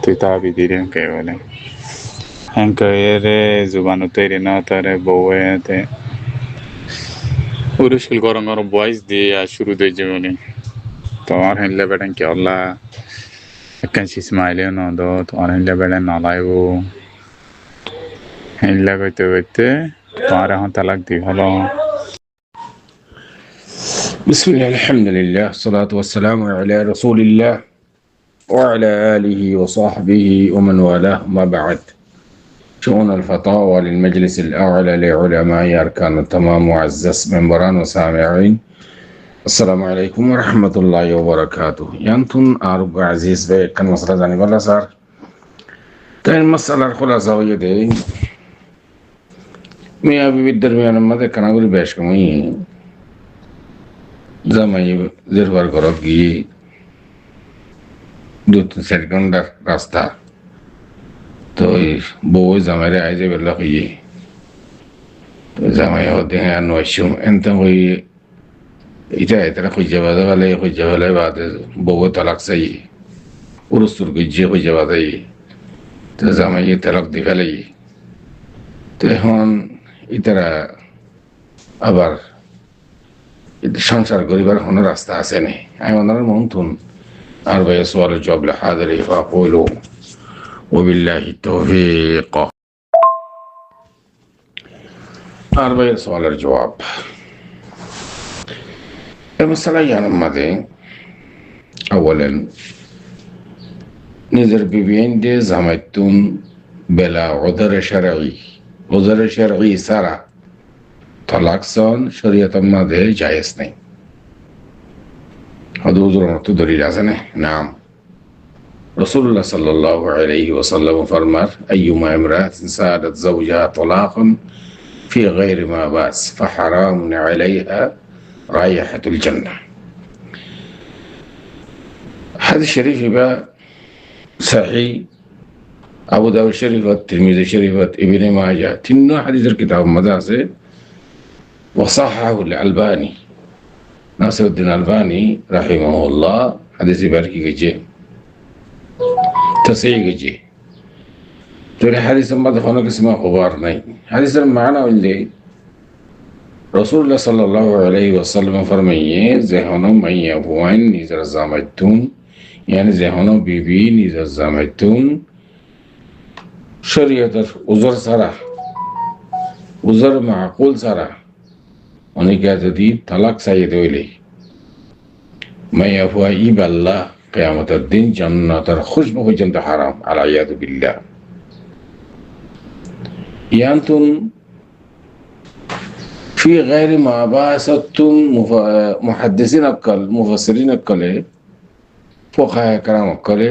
তুই তা বিদিরেন কে বলে হ্যাঙ্কারে জুবানো তৈরি না তারে বউয়েতে উরুশিল গরম গরম বয়স দিয়ে শুরু দিয়ে জীবনে তোমার হেনলে বেড়েন কি আল্লাহ একখান সিসমাইলে নদ তোমার হেনলে বেড়েন নলাইবো হেনলে কইতে কইতে তোমার এখন তালাক দি হলো بسم الله الحمد لله الصلاة والسلام على رسول الله وعلى آله وصحبه ومن والاه ما بعد شؤون الفتاوى للمجلس الأعلى لعلماء أركان التمام معزز منبران وسامعين السلام عليكم ورحمة الله وبركاته ينتون أرب عزيز بي كان مسألة زاني بلا صار تين مسألة الخلاصة ويدي ميا بيبدر ميانا ماذا كان أقول بيشكمي জামাই জেরবার ঘরত গিয়ে 2-4 ঘন্টার রাস্তা তো ওই বউ জামাইরে আইজে বেলা হইয়ে তো জামাই হতে হ্যাঁ নয়সুম এনতে হই এটা এতারা খুঁজে বেলায় বাদে বউ তালাক চাই উরস্তুর গুজিয়ে খুঁজে বাদাই তো জামাই তালাক দি ফেলাই তো এখন ইতারা আবার সংসার করিবার কোনো রাস্তা আছে নি আমি ওনার মন্থুন আর ভাই সোয়ালের জবাব হাজারি ফাকুলু ওবিল্লাহি তৌফিক আর ভাই সোয়ালের জবাব المسألة يعني ماذا أولا نظر ببين دي زمتون بلا عذر شرعي سارة طلاق سون شريعة ماذا جائز نہیں حدود رمت دلیل آسنے نعم رسول الله صلى الله عليه وسلم فرمار أيما امرأة سادت زوجها طلاقا في غير ما بأس فحرام عليها رائحة الجنة هذا الشريف يبقى صحيح أبو داود الشريف الترمذي الشريف ابن ماجه تنو حديث الكتاب مداسه وصححه الألباني ناصر الدين الألباني رحمه الله حديث باركي جي تصحيح جي تقول حديث ما دخلنا اسمه خبار نہیں حديث المعنى اللي رسول الله صلى الله عليه وسلم فرمائیے ذہنو من یبوان نیزر زامتون یعنی ذہنو بی بی نیزر زامتون شریعت عذر سرا عذر معقول سرا উনি কে যদি তালাক চাইয়ে দইলে মাইয়া হুয়া ইবাল্লাহ কিয়ামতের দিন জান্নাতের খুশবু পর্যন্ত হারাম আলাইয়াদু বিল্লাহ ইয়ান্তুন في غير ما باسطتم محدثين أكل مفسرين أكل فقهاء كرام أكل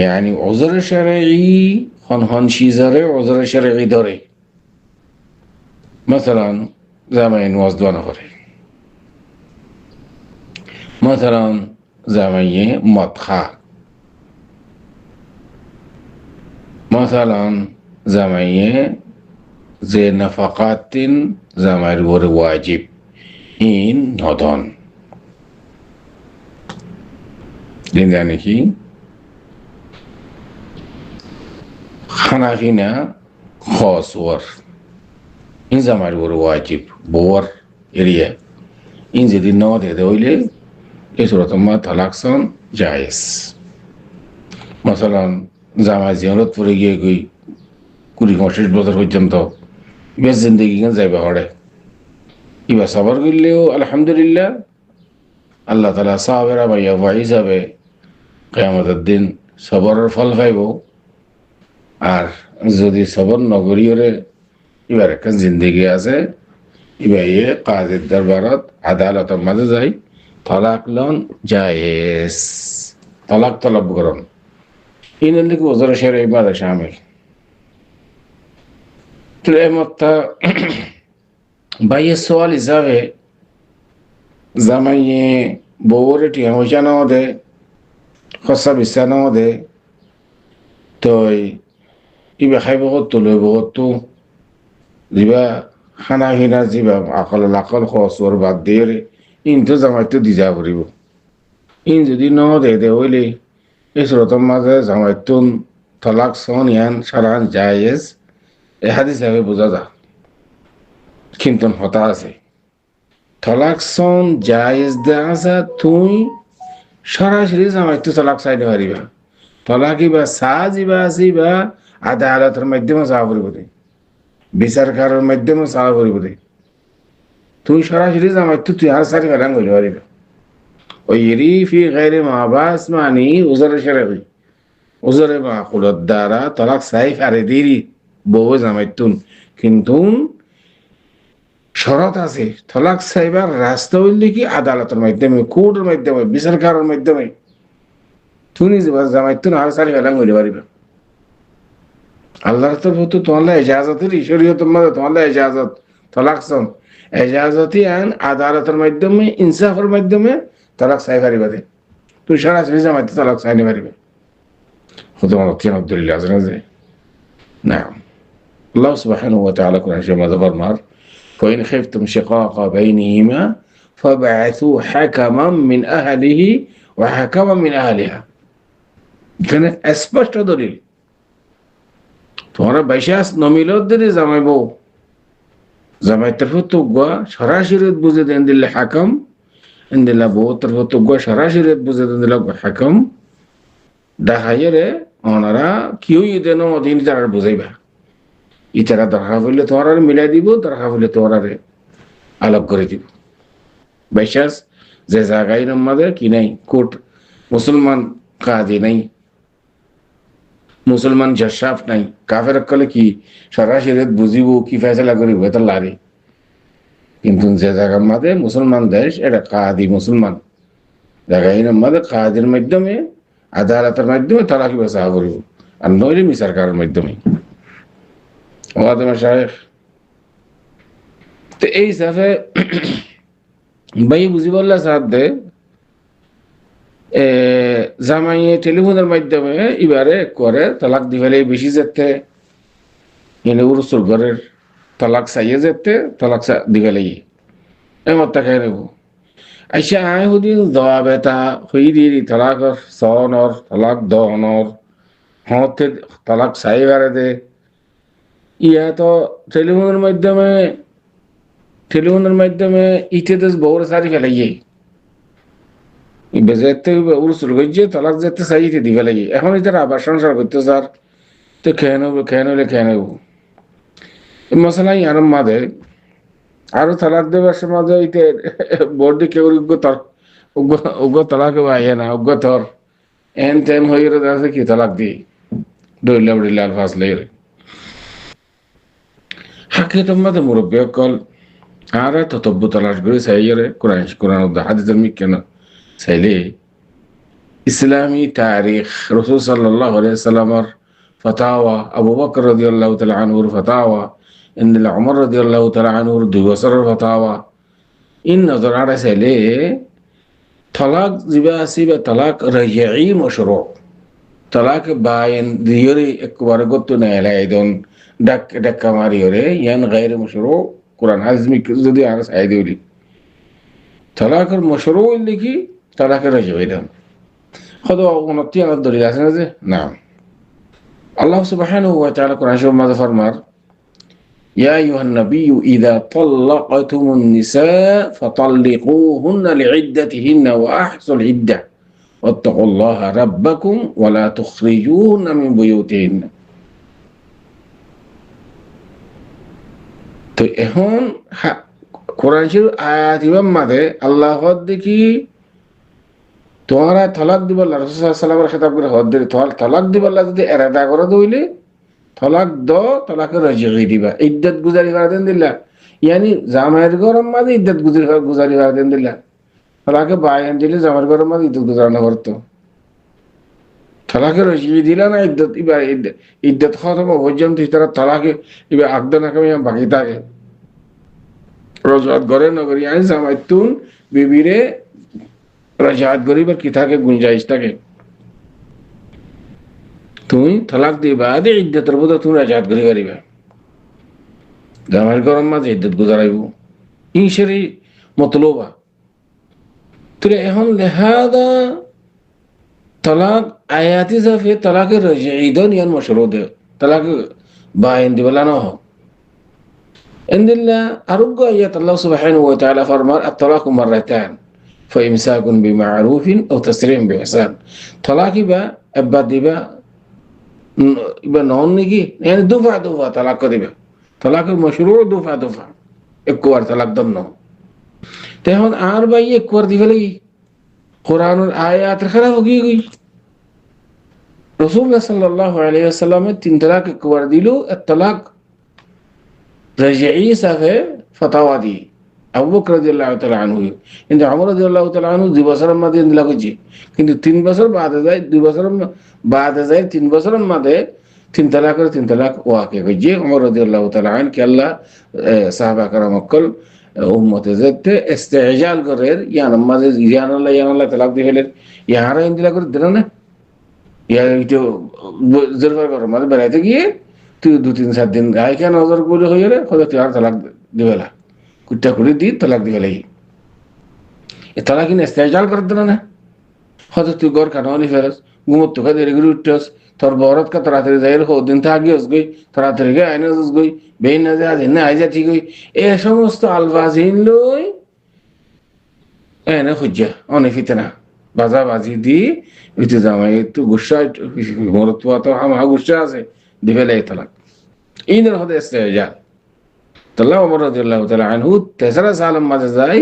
يعني عذر شرعي خن شيزره عذر شرعي داره مثلا زمان وازدوان خوري مثلا زمان مدخا مثلا زمان زي نفقات زمان واجب این ندان دیدانی کی خنافینا خاص ور این زمان واجب بور এরিয়া این যদি না দেয় হইলে এই সুরত মা তালাক সন জায়েজ মাসালান জামা জিয়ারত পরে গিয়ে গই 20-25 বছর পর্যন্ত বেশ জিন্দগি গান যাইবা হড়ে ইবা সবর করলেও আলহামদুলিল্লাহ আল্লাহ তাআলা সাহাবেরা ভাইয়া ভাই যাবে কিয়ামতের দিন সবরের ফল পাইব আর যদি সবর নগরীরে এবার একটা জিন্দগি আছে এবার কাজের দরবারত আদালতের মাঝে যাই তালাক লন জায়েজ তালাক তলব করুন ইনের দিকে ওজর শেরে ইবাদত শামিল তো এমতা ভাইয়ের সওয়াল হিসাবে জামাইয়ে বউরে টিয়া হইসা নাও দে খসা বিছা নাও দে তো ইবা খাইব কত লইব কত দিবা খানা হিনা যিবা আকল খসর বাদ দিয়ে ইনতো জামাইতো দি যা করিব ইন যদি ন দে হইলে এই সুরতর মাঝে জামাইতুন তলাক সন ইয়ান সারান জায়েজ এ হাদিস হিসাবে বোঝা যায় কিন্তু হতা আছে তলাক সন জায়েজ দে আছে তুই সরাসরি জামাইতু তলাক চাইতে পারিবা তলাকি বা সাজিবা আসিবা আদালতের মাধ্যমে চাওয়া পড়িব বিচারকারের মাধ্যমে চাওয়া পড়িব তুই সরাসরি জামাইতু তুই আর সারি ফেলান করতে পারিবা ওই রিফি গাইরে মাবাস মানি উজরে সেরে হই উজরে মাকুলত দ্বারা তলাক চাই ফারে দিরি বউ জামাইতুন কিন্তু শরত আছে তলাক চাইবার রাস্তা হইলে কি আদালতের মাধ্যমে কোর্টের মাধ্যমে বিচারকারের মাধ্যমে তুমি জামাইতুন আর সারি ফেলান করতে পারিবা আল্লাহর তরফ তো তোমার এজাজতের শরীয়তের মধ্যে তোমার এজাজত তলাক সন এজাজতি আইন আদালতের মাধ্যমে ইনসাফের মাধ্যমে তলাক চাই পারিবা দে তুই সরাসরি জামাইতে তলাক চাইতে পারিবে তোমার দলিল আছে না যে না আল্লাহ সুবহানাহু ওয়া তাআলা কোরআন শরীফে ফরমান فإن خفتم شقاق بينهما فابعثوا حكما من أهله وحكما من أهلها এখানে স্পষ্ট দলিল তোমরা বাইশাস নমিলত দিলে জামাই বউ জামাই তরফ তো গুয়া সরাসরি বুঝে দেন দিলে হাকম ইন্দিল্লা বউ তরফ তো গুয়া সরাসরি বুঝে দেন দিলে হাকম দেখাইরে ওনারা কেউ দেন অধীন তারা বুঝাইবা ইতারা দরকার হইলে তোমার মিলাই দিব দরকার হইলে তোমার আলোক করে দিব বাইশাস যে জায়গায় আমাদের কি নাই কোর্ট মুসলমান কাজে নাই মুসলমান জশাফ নাই কাফের কলে কি সরাসরি বুঝিব কি ফেসলা করিব এটা লাগে কিন্তু যে জায়গার মধ্যে মুসলমান দেশ এটা কাদি মুসলমান জায়গায় মধ্যে কাদের মাধ্যমে আদালতের মাধ্যমে তালাকি বেচা করিব আর নইলে মিসারকারের মাধ্যমে তো এই হিসাবে ভাই বুঝি বললা সাথে জামাইয়ে টেলিফোনের মাধ্যমে এবারে করে তালাক দিবেলে বেশি যেতে এনে উরুসুর ঘরের তালাক চাইয়ে যেতে তালাক দিবেলে এমত তাকাই নেব আইসা আয় হুদিন দোয়া বেতা হই দি তালাকর সনর তালাক দহনর হতে তালাক চাইবারে দে ইয়া তো টেলিফোনের মাধ্যমে ইটেতে বউর সারি ফেলাইয়ে বেজাতে উরসুল গইছে তালাক যেতে চাইতে দিবে লাগে এখন এটা আবার সংসার করতে স্যার তো খেয়ে নেব মশলা ইয়ার মাঝে আরো তালাক দেবার মাঝে ইতে বোর্ডে কেউ উগ্র তালাক আইয়ে না উগ্র থর এন তেন হয়ে গেছে কি তালাক দি ডইলা ফাঁসলে হাকে তোমার মুরব্বী কল আর ততব্য তালাশ করে চাইয়ে কোরআন হাদিসের মিক কেন চাইলে ইসলামী তারিখ রাসূল সাল্লাল্লাহু আলাইহি সাল্লামের ফতোয়া আবু বকর রাদিয়াল্লাহু তাআলা আনহুর ফতোয়া ইন্দিল উমর রাদিয়াল্লাহু তাআলা আনহুর 2 বছরের ফতোয়া ইন নজরারে চাইলে তালাক জিবা আসিবা তালাক রাজঈ মাশরু তালাক বাইন দিয়রি একবার গত না এলাইদন ডাক্কা মারিয়রে ইয়ান গায়র মাশরু কোরআন হাজমি যদি আর চাই দিলি তালাকের মাশরু লিখি তালাকের রাজঈ خذوا ونطيع الدليل على نعم الله سبحانه وتعالى قرآن شوف ماذا فرمار يا أيها النبي إذا طلقتم النساء فطلقوهن لعدتهن وأحصوا العدة واتقوا الله ربكم ولا تخرجوهن من بيوتهن তো এখন কোরআন শরীফ আয়াত ইমাম মাঝে আল্লাহ দেখি তোমারা তলাক দিবার রাসূল সাল্লাল্লাহু আলাইহি ওয়াসাল্লামের খেতাব করে হদ দিলে তলাক দিবার যদি এরাদা করে দইলে তলাক তলাকের রাজঈ দিবা ইদ্দত গুজারি করে দেন দিলা ইয়ানি জামাইয়ের গরম মাঝে ইদ্দত গুজারি করে দেন দিলা তলাকে বায়ান দিলে জামাইয়ের গরম মাঝে ইদ্দত গুজারানো করতো তলাকের রাজঈ দিলা না ইদ্দত খতম পর্যন্ত তারা তলাকে এবার আকদা না কামে বাকি থাকে রজওয়াত করে নগরী আইন জামাইতুন বিবিরে রাজাত গরিবের কি থাকে গুঞ্জাইশ থাকে তুমি তালাক দিবা দে ইদ্দতের মধ্যে তুমি রাজাত গরি করিবা জামাইয়ের গরম মাঝে ইদ্দত গুজারাইব ইনশারি মতলবা তুই এখন লেহাদা طلاق آياتي في طلاق رجعيدون ين مشروط طلاق باين دي ولا نوه عند الله أرجو آيات الله سبحانه وتعالى فرمان الطلاق مرتان فإمساك بمعروف أو تسريح بإحسان طلاق با أبد با يبقى نون نجي يعني دفعة طلاق دبا طلاق المشروع دفعة إكوار طلاق دمنه تهون آربعة إكوار دي فلقي قرآن الآيات الخلاف وكي رسول الله صلى الله عليه وسلم تين طلاق إكوار ديلو الطلاق رجعي سافه فتاوى دي أبو بكر رضي الله تعالى عنه إن عمر رضي الله تعالى عنه دي بصر ما دين لا كجي كنت تين بصر بعد ذلك دي بصر بعد ذلك تين بصر ما ده تين طلاق واقع كجي عمر رضي الله تعالى عنه كلا صحابة كرام كل أمة زت استعجال كرر يعني ما ده يعني الله طلاق دي فلر يعني إن دلا كر دلنا يعني جو زرفر كر ما ده بناته كيه تو دو تين سات दिन आए क्या नजर बोले हो यार खुदा त्यार तलाक दिवेला कुत्ता कुड़ी दी तलाक दिवेला ही ये तलाक इन इस्तेजाल कर देना ना खुदा तू गौर करना नहीं फिर गुमत तो का देरी गुरु उठस थोर औरत का तरह तेरे जाहिर हो दिन था आगे उस गई तरह तेरे के आईने उस गई बेन न जा दिन आई जाती गई ये समस्त अल्फाज़िन लोई ऐने खुज्जा और फितना बाजा बाजी दी इत्तेजाम है तो गुस्सा औरत हुआ तो हम हाँ गुस्सा से दिवेला ये तलाक إن هذا استعجال طلع عمر رضي الله تعالى عنه تسرى سالم ما تزاي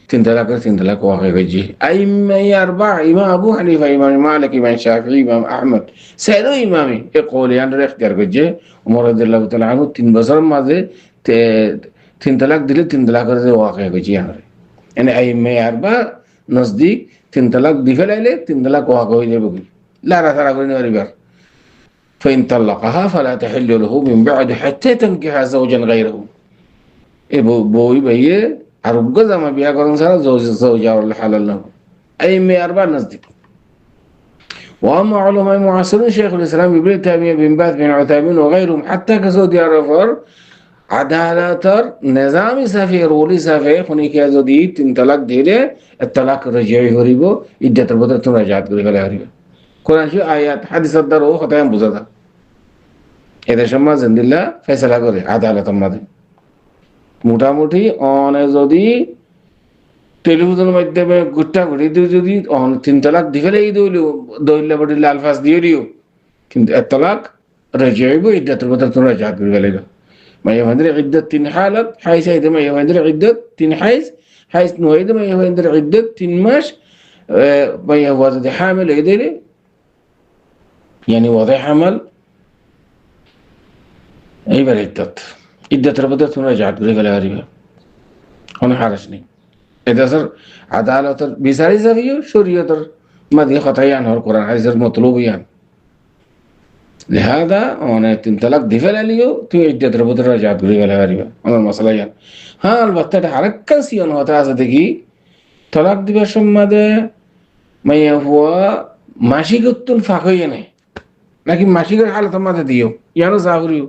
تنتلاك واقع جي أئمة أربعة إمام أبو حنيفة إمام مالك إمام شافعي إمام أحمد سيدو إمامي يقول يعني اختيار جي عمر رضي الله تعالى عنه تنبصر ما ذي تنتلاك واقع جي يعني أئمة أربعة نصديق تنتلاك دفل عليه تنتلاك واقع جي بقول لا رثا رغبين وربار فإن طلقها فلا تحل له من بعد حتى تنكح زوجا غيره بوي بيه عرب زما بيا كرون سارا زوجا ولا حلال له أي 104 نصدق وأما علماء معاصرين شيخ الإسلام ابن تيمية بن باز بن عثيمين وغيرهم حتى كسودي عرفر عدالة نظام سفير ولي سفير خني كذا دي تنطلق ديره الطلاق رجعي هريبو إدة البدر تراجعت كذا هريبو قرآن شو آيات حديث الدار هو خطايا بوزادا إذا شما زند الله فيصلة করে আদালত আমাদের মোটামুটি অনে যদি টেলিভিশনের মাধ্যমে গুট্টা ঘুরি দিও যদি অন তিন তালাক দিফেলেই দইলে বডিলে আলফাজ দিয়ে দিও কিন্তু এক তালাক رجعيبو ইদ্দাতের কথা তোমরা জাত করে গেলে ما يهندر عدة تين حالة حيث هيدا ما يهندر عدة تين حيث نويدا ما يهندر عدة تين ماش ما يهوازد حامل هيدا يعني وضع حمل أي بالعدة عدة ربطت مراجعة بريقة هاريبا هنا حارشني إذا صار عدالة بيساري زفيو شرية ما دي خطايان هو القرآن حديث مطلوبيان لهذا أنا تنطلق دفل عليه تو عدة ربطت مراجعة بريقة هاريبا هذا المسألة يعني ها البتة حركة سيان هو تازدقي طلاق دبشم ماذا ما هو ماشي قطن فاقينه لكن মাসিকের হালত আমাদের দিও ইয়ানো জাহরিও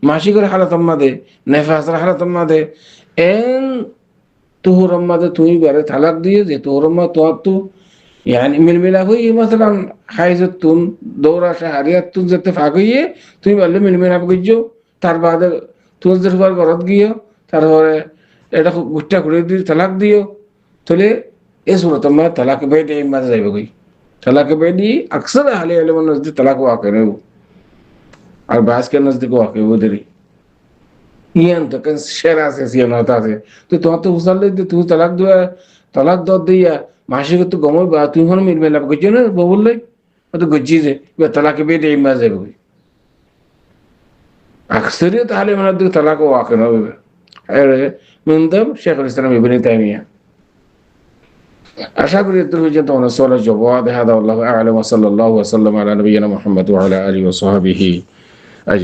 মাসিকের হালত আমাদের নেফাসের হালত আমাদের এন তোর আমাদের তুই বারে তালাক দিয়ে যে তোর মা তো يعني মিলমিলা হই مثلا হাইজতুন দৌরা শাহরিয়াতুন যেতে ফাগিয়ে তুই বললে মিলমিলা কইছো তার বাদে তোর দরবার ঘরত গিয়ে তারপরে এটা গুট্টা করে দিয়ে তালাক দিও তাহলে এই সুরত মা তালাক বেদে মাঝে যাইবে কই तलाक बेदी अक्सर अहले इल्म नजदीक तलाक वाक़ है वो और बास के नजदीक वाक़ है वो दरी ये अंत कन शेरा से सियान होता है तो उसल दे तू तलाक दो दिया माशी को तो गमो बात तू हन मिल मेला कुछ ना बोल ले तो गज्जी से वे तलाक बेदी इमाज है कोई अक्सरियत अहले इल्म नजदीक तलाक वाक़ है वो من ضمن شيخ الإسلام ابن تيمية أشهد أن لا إله إلا الله الجواد هذا والله أعلم وصلى الله وسلم على نبينا محمد وعلى آله وصحبه أجمعين.